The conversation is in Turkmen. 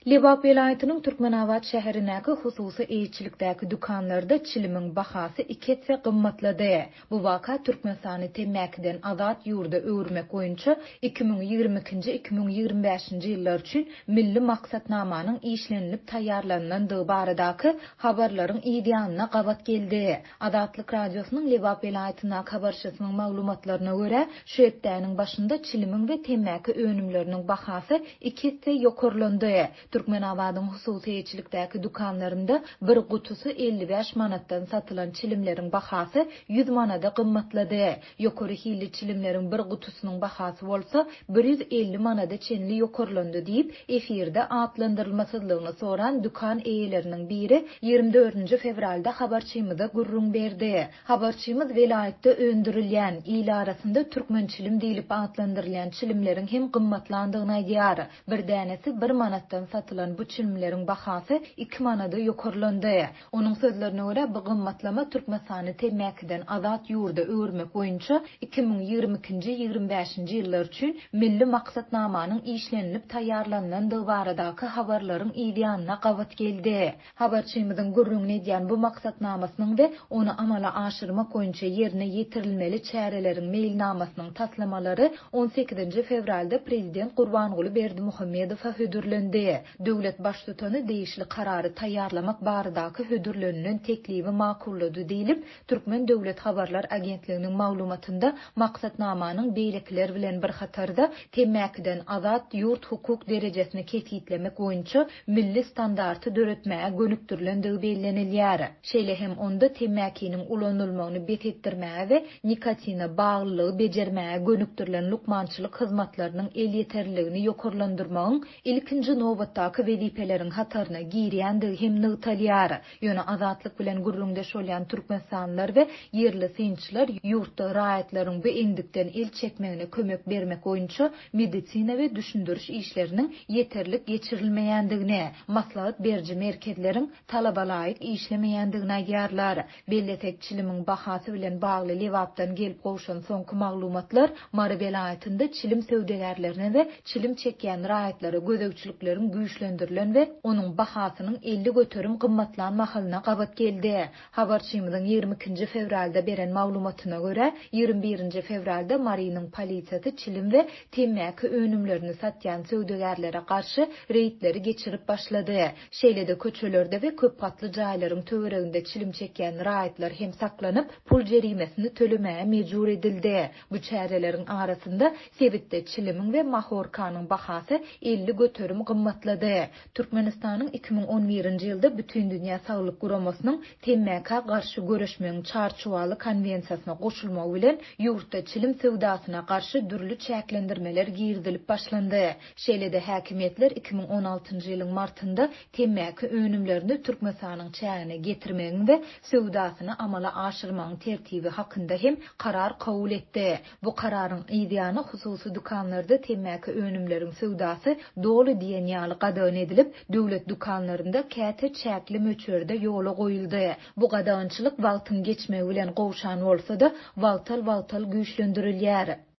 Lebap vilayetinin Türkmenabat şäherindäki hususy eýçilikdäki dukanlarda çilimin bahasy 2 etse gymmatladı. Bu waka Türkmenistany temmäkiden azat ýurda öwürmek boýunça 2022-2025 ýyllar üçin milli maksatnamanyň işlenilip taýýarlanandygy baradaky habarlaryň ideýanyna gabat geldi. Azatlyk radiosynyň Lebap vilayetinä habarçysynyň maglumatlaryna görä, şu ýetdäniň başynda çilimin we temmäki önümleriniň bahasy 2 etse ýokarlandy. Türkmenabadyň hususy eýçilikdäki dukanlarynda bir gutusy 55 manatdan satylan çilimleriň bahasy 100 manada gymmatlady. Ýokary hili çilimleriň bir gutusynyň bahasy bolsa 150 manada çenli ýokarlandy diýip efirde atlandyrylmasyzlygyny soran dukan eýeleriniň biri 24 fevralda habarçymyza gurrun berdi. Habarçymyz vilayetde öndürilýän il arasynda türkmen çilim diýilip atlandyrylýan çilimleriň hem gymmatlandygyny aýdýar. Bir dänesi 1 manatdan satylan bu çilimleriň bahasy 2 manada ýokarlandy. Onuň sözlerine görä bu gymmatlama Türkmenistany temmäkiden azat ýurda öwürmek boýunça 2022-2025 ýyllar üçin milli maksatnamanyň işlenilip taýýarlanandygy baradaky habarlaryň ideýanyna gabat geldi. Habarçymyzyň gurrun edýän bu maksatnamasynyň we onu amala aşyrmak boýunça ýerine ýetirilmeli çäreleriň mailnamasynyň taslamalary 18 fevralda prezident Gurbanguly Berdimuhammedowa hödürlendi. Döwlet başlygyny değişli karary taýýarlamak baradaky hödürlenýän teklibi makullady diýilip, Türkmen Döwlet Habarlar Agentliginiň maglumatynda maksatnamanyň beýlekler bilen bir hatarda temmäkiden azat ýurt hukuk derejesini kesitlemek boýunça milli standarty döretmäge gönükdirilenligi bellenilýär. Şeýle hem onda temmäkiniň ulanylmagyny betetdirmäge we nikotina baglylygy bejermäge gönüktirilen lukmançylyk hyzmatlarynyň el ýeterligini ýokarlandyrmagyň ilkinji nobatdaky wezipeleriň hataryna girýändigi hem nygtalýar. Ýöne azatlyk bilen gurrundaş bolýan türkmenstanlylar we ýerli synçylar ýurtda raýatlaryň bu endikden el çekmegine kömek bermek boýunça medisina we düşündiriş işleriniň ýeterlik geçirilmeýändigine, maslahat berji merkezleriň talaba laýyk işlemeýändigine aýdýarlar. Belletek çilimiň bahasy bilen bagly Lewapdan gelip gowşan soňky maglumatlar Mara vilayetinde çilim söwdegärlerine we çilim çekýän raýatlara gözegçilikleriň güýçlendirilen we onuň bahasynyň 50 göterim gymmatlanmagyna gabat geldi. Habarçymyzyň 22 fevralda beren maglumatyna görä, 21 fevralda Marynyň polisiýasy çilim we temmäki önümlerini satýan söwdegärlere garşy reýtleri geçirip başlady. Şeýlede köçelerde we köp patly jaýlaryň töwereginde çilim çekýän raýatlar hem saklanyp pul jerimesini tölemäge mejbur edildi. Bu çäreleriň arasynda sebitde çilimin we mahorkanyň bahasy 50 göterim gymmatlady. Türkmenistanyň 2011-nji ýylda bütün dünýä saglyk guramasynyň temmäka garşy göreşmegiň çarçuwaly konwensiýasyna goşulmagy bilen ýurtda çilim sowdasyna garşy dürli çäklendirmeler girdilip başlandy. Şeýlede häkimetler 2016-njy ýylyň martynda temmäki önümlerini Türkmenistanyň çägine getirmegiň we sowdasyny amala aşyrmagyň tertibi hakynda hem karar kabul etdi. Bu kararyň ideýany hususy dukanlarda temmäki önümleriň sowdasy dolu diýen ýaly gadan edilip, döwlet dukanlarynda käte çäkli möçerde ýola goýuldy. Bu gadançylyk wagtyň geçmegi bilen gowşan bolsa-da, wagtal güýçlendirilýär.